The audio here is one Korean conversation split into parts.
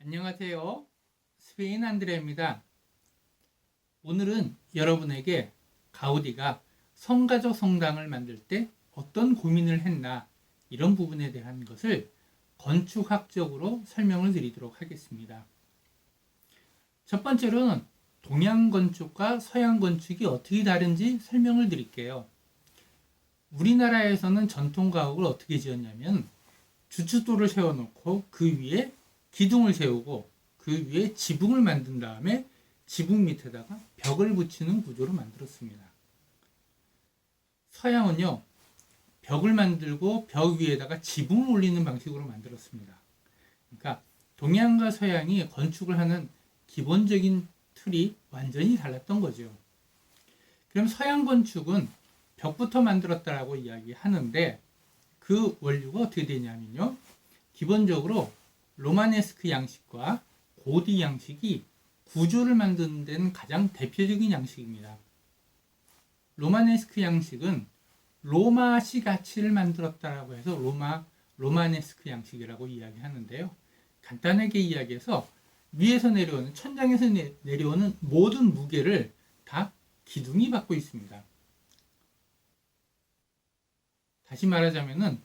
안녕하세요. 스페인 안드레입니다. 오늘은 여러분에게 가우디가 성가적 성당을 만들 때 어떤 고민을 했나 이런 부분에 대한 것을 건축학적으로 설명을 드리도록 하겠습니다. 첫 번째로는 동양 건축과 서양 건축이 어떻게 다른지 설명을 드릴게요. 우리나라에서는 전통 가옥을 어떻게 지었냐면 주춧돌을 세워놓고 그 위에 기둥을 세우고 그 위에 지붕을 만든 다음에 지붕 밑에다가 벽을 붙이는 구조로 만들었습니다. 서양은요, 벽을 만들고 벽 위에다가 지붕을 올리는 방식으로 만들었습니다. 그러니까 동양과 서양이 건축을 하는 기본적인 틀이 완전히 달랐던 거죠. 그럼 서양 건축은 벽부터 만들었다라고 이야기하는데 그 원료가 어떻게 되냐면요. 기본적으로 로마네스크 양식과 고디 양식이 구조를 만드는 데는 가장 대표적인 양식입니다. 로마네스크 양식은 로마시 가치를 만들었다라고 해서 로마네스크 양식이라고 이야기하는데요. 간단하게 이야기해서 위에서 내려오는 천장에서 내려오는 모든 무게를 다 기둥이 받고 있습니다. 다시 말하자면은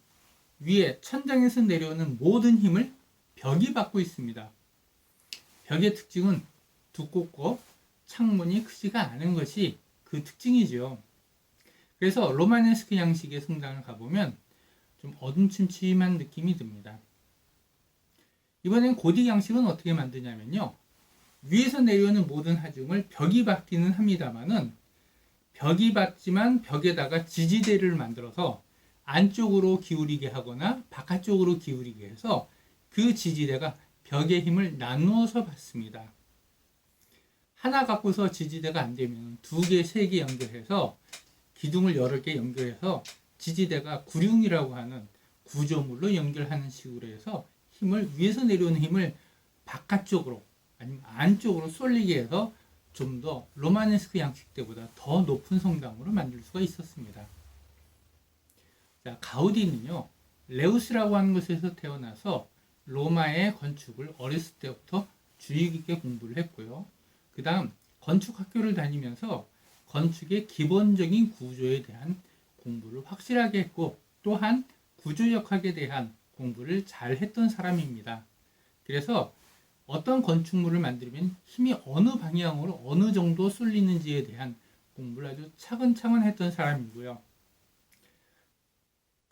위에 천장에서 내려오는 모든 힘을 벽이 받고 있습니다. 벽의 특징은 두껍고 창문이 크지가 않은 것이 그 특징이죠. 그래서 로마네스크 양식의 성당을 가보면 좀 어둠침침한 느낌이 듭니다. 이번엔 고딕 양식은 어떻게 만드냐면요. 위에서 내려오는 모든 하중을 벽이 받기는 합니다만은 벽이 받지만 벽에다가 지지대를 만들어서 안쪽으로 기울이게 하거나 바깥쪽으로 기울이게 해서 그 지지대가 벽의 힘을 나누어서 받습니다. 하나 갖고서 지지대가 안 되면 두 개, 세 개 연결해서 기둥을 여러 개 연결해서 지지대가 구륜이라고 하는 구조물로 연결하는 식으로 해서 힘을 위에서 내려오는 힘을 바깥쪽으로 아니면 안쪽으로 쏠리게 해서 좀 더 로마네스크 양식 때보다 더 높은 성당으로 만들 수가 있었습니다. 자, 가우디는요, 레우스라고 하는 곳에서 태어나서 로마의 건축을 어렸을 때부터 주의 깊게 공부를 했고요. 그 다음 건축학교를 다니면서 건축의 기본적인 구조에 대한 공부를 확실하게 했고 또한 구조역학에 대한 공부를 잘 했던 사람입니다. 그래서 어떤 건축물을 만들면 힘이 어느 방향으로 어느 정도 쏠리는지에 대한 공부를 아주 차근차근 했던 사람이고요.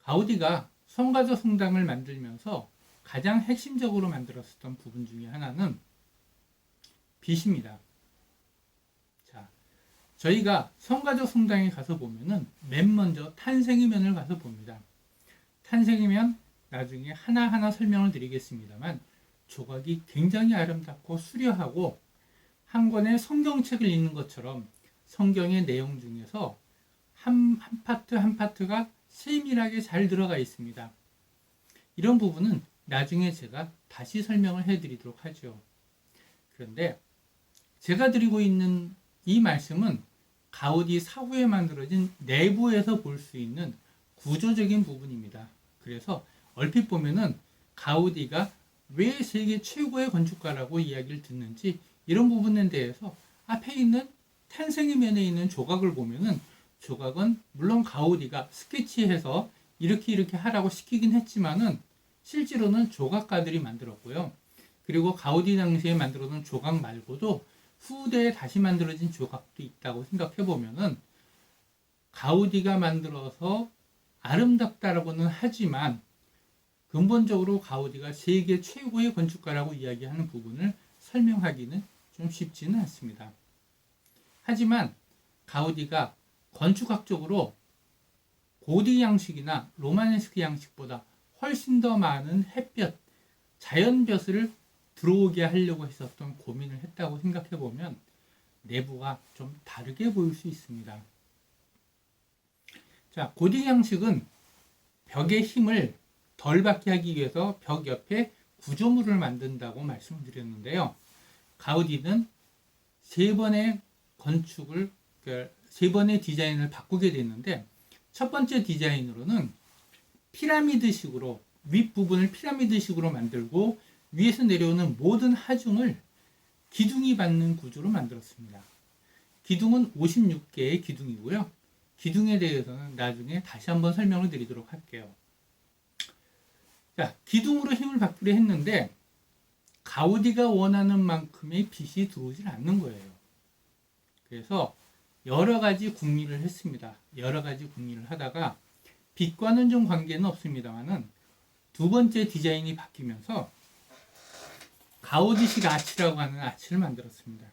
가우디가 성가적 성당을 만들면서 가장 핵심적으로 만들었었던 부분 중에 하나는 빛입니다. 자, 저희가 성가적 성당에 가서 보면은 맨 먼저 탄생이면을 가서 봅니다. 탄생이면 나중에 하나하나 설명을 드리겠습니다만 조각이 굉장히 아름답고 수려하고 한 권의 성경책을 읽는 것처럼 성경의 내용 중에서 한 파트 한 파트가 세밀하게 잘 들어가 있습니다. 이런 부분은 나중에 제가 다시 설명을 해드리도록 하죠. 그런데 제가 드리고 있는 이 말씀은 가우디 사후에 만들어진 내부에서 볼 수 있는 구조적인 부분입니다. 그래서 얼핏 보면은 가우디가 왜 세계 최고의 건축가라고 이야기를 듣는지 이런 부분에 대해서 앞에 있는 탄생의 면에 있는 조각을 보면은 조각은 물론 가우디가 스케치해서 이렇게 하라고 시키긴 했지만은 실제로는 조각가들이 만들었고요. 그리고 가우디 당시에 만들어 놓은 조각 말고도 후대에 다시 만들어진 조각도 있다고 생각해 보면은 가우디가 만들어서 아름답다라고는 하지만 근본적으로 가우디가 세계 최고의 건축가라고 이야기하는 부분을 설명하기는 좀 쉽지는 않습니다. 하지만 가우디가 건축학적으로 고딕 양식이나 로마네스크 양식보다 훨씬 더 많은 햇볕, 자연볕을 들어오게 하려고 했었던 고민을 했다고 생각해 보면 내부가 좀 다르게 보일 수 있습니다. 자, 고딕 양식은 벽의 힘을 덜 받게 하기 위해서 벽 옆에 구조물을 만든다고 말씀을 드렸는데요. 가우디는 세 번의 디자인을 바꾸게 됐는데 첫 번째 디자인으로는 피라미드식으로 윗부분을 피라미드식으로 만들고 위에서 내려오는 모든 하중을 기둥이 받는 구조로 만들었습니다. 기둥은 56개의 기둥이고요. 기둥에 대해서는 나중에 다시 한번 설명을 드리도록 할게요. 자, 기둥으로 힘을 받기로 했는데 가우디가 원하는 만큼의 빛이 들어오질 않는 거예요. 그래서 여러 가지 궁리를 했습니다. 여러 가지 궁리를 하다가 빛과는 좀 관계는 없습니다만은 두 번째 디자인이 바뀌면서 가우디식 아치라고 하는 아치를 만들었습니다.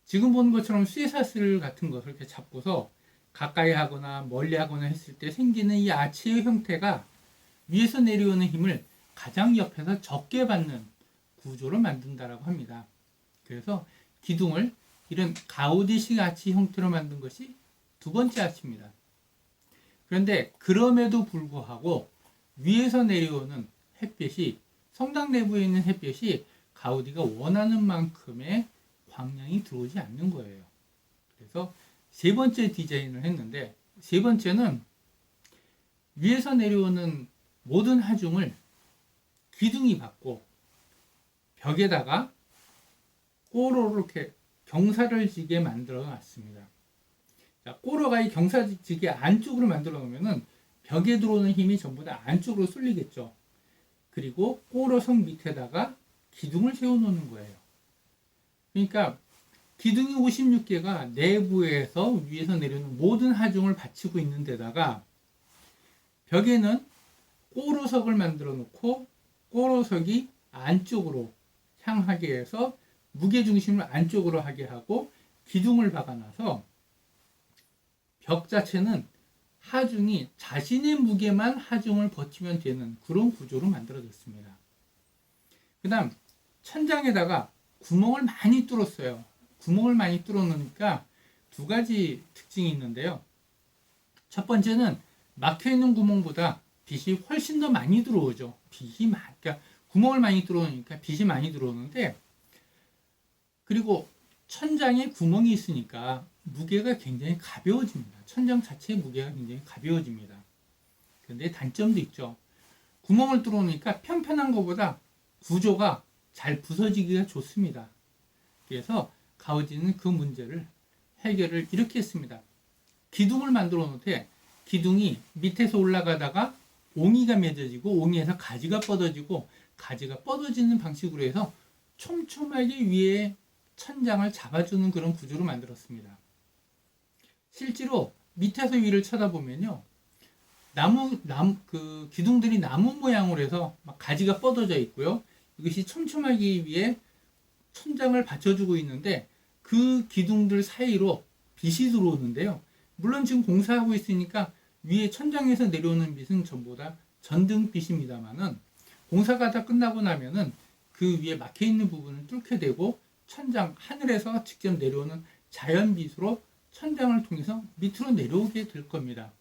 지금 보는 것처럼 쇠사슬 같은 것을 이렇게 잡고서 가까이 하거나 멀리 하거나 했을 때 생기는 이 아치의 형태가 위에서 내려오는 힘을 가장 옆에서 적게 받는 구조를 만든다라고 합니다. 그래서 기둥을 이런 가우디식 아치 형태로 만든 것이 두 번째 아치입니다. 그런데 그럼에도 불구하고 위에서 내려오는 햇볕이, 성당 내부에 있는 햇볕이 가우디가 원하는 만큼의 광량이 들어오지 않는 거예요. 그래서 세 번째 디자인을 했는데, 세 번째는 위에서 내려오는 모든 하중을 기둥이 받고 벽에다가 꼬로 이렇게 경사를 지게 만들어 놨습니다. 자, 꼬로가 이 경사지게 안쪽으로 만들어 놓으면은 벽에 들어오는 힘이 전부 다 안쪽으로 쏠리겠죠. 그리고 꼬로성 밑에다가 기둥을 세워 놓는 거예요. 그러니까 기둥이 56개가 내부에서 위에서 내려오는 모든 하중을 받치고 있는 데다가 벽에는 꼬로석을 만들어 놓고 꼬로석이 안쪽으로 향하게 해서 무게중심을 안쪽으로 하게 하고 기둥을 박아놔서 벽 자체는 하중이 자신의 무게만 하중을 버티면 되는 그런 구조로 만들어졌습니다. 그 다음 천장에다가 구멍을 많이 뚫었어요. 구멍을 많이 뚫어 놓으니까 두 가지 특징이 있는데요. 첫 번째는 막혀있는 구멍보다 빛이 훨씬 더 많이 들어오죠. 그러니까 구멍을 많이 뚫어 놓으니까 빛이 많이 들어오는데, 그리고 천장에 구멍이 있으니까 무게가 굉장히 가벼워집니다. 천장 자체의 무게가 굉장히 가벼워집니다. 그런데 단점도 있죠. 구멍을 뚫어 놓으니까 평평한 것보다 구조가 잘 부서지기가 좋습니다. 그래서 가우디는 그 문제를 해결을 이렇게 했습니다. 기둥을 만들어 놓되 기둥이 밑에서 올라가다가 옹이가 맺어지고 옹이에서 가지가 뻗어지고 가지가 뻗어지는 방식으로 해서 촘촘하게 위에 천장을 잡아주는 그런 구조로 만들었습니다. 실제로 밑에서 위를 쳐다보면요, 그 기둥들이 나무 모양으로 해서 막 가지가 뻗어져 있고요. 이것이 촘촘하기 위해 천장을 받쳐주고 있는데 그 기둥들 사이로 빛이 들어오는데요. 물론 지금 공사하고 있으니까 위에 천장에서 내려오는 빛은 전부 다 전등빛입니다만은 공사가 다 끝나고 나면은 그 위에 막혀 있는 부분을 뚫게 되고 천장, 하늘에서 직접 내려오는 자연빛으로 천장을 통해서 밑으로 내려오게 될 겁니다.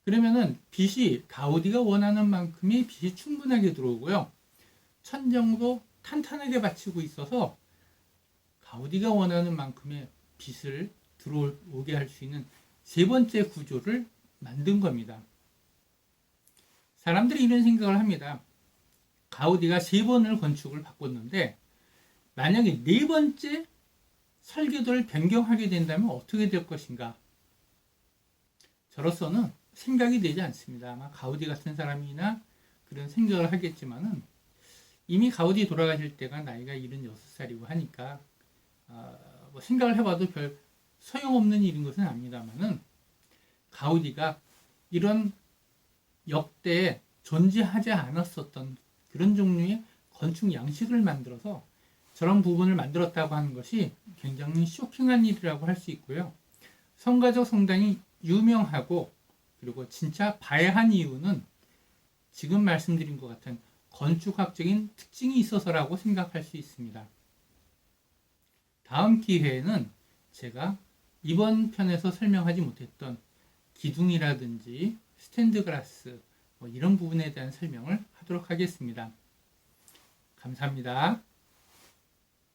그러면은 빛이 가우디가 원하는 만큼의 빛이 충분하게 들어오고요. 천장도 탄탄하게 받치고 있어서 가우디가 원하는 만큼의 빛을 들어오게 할 수 있는 세 번째 구조를 만든 겁니다. 사람들이 이런 생각을 합니다. 가우디가 세 번을 건축을 바꿨는데 만약에 네 번째 설계도를 변경하게 된다면 어떻게 될 것인가? 저로서는 생각이 되지 않습니다. 아마 가우디 같은 사람이나 그런 생각을 하겠지만은 이미 가우디 돌아가실 때가 나이가 76살이고 하니까 뭐 생각을 해봐도 별 소용없는 일인 것은 압니다만은 가우디가 이런 역대에 존재하지 않았었던 그런 종류의 건축 양식을 만들어서 저런 부분을 만들었다고 하는 것이 굉장히 쇼킹한 일이라고 할 수 있고요. 성가적 성당이 유명하고 그리고 진짜 봐야 한 이유는 지금 말씀드린 것 같은 건축학적인 특징이 있어서라고 생각할 수 있습니다. 다음 기회에는 제가 이번 편에서 설명하지 못했던 기둥이라든지 스탠드 글라스 이런 부분에 대한 설명을 하도록 하겠습니다. 감사합니다.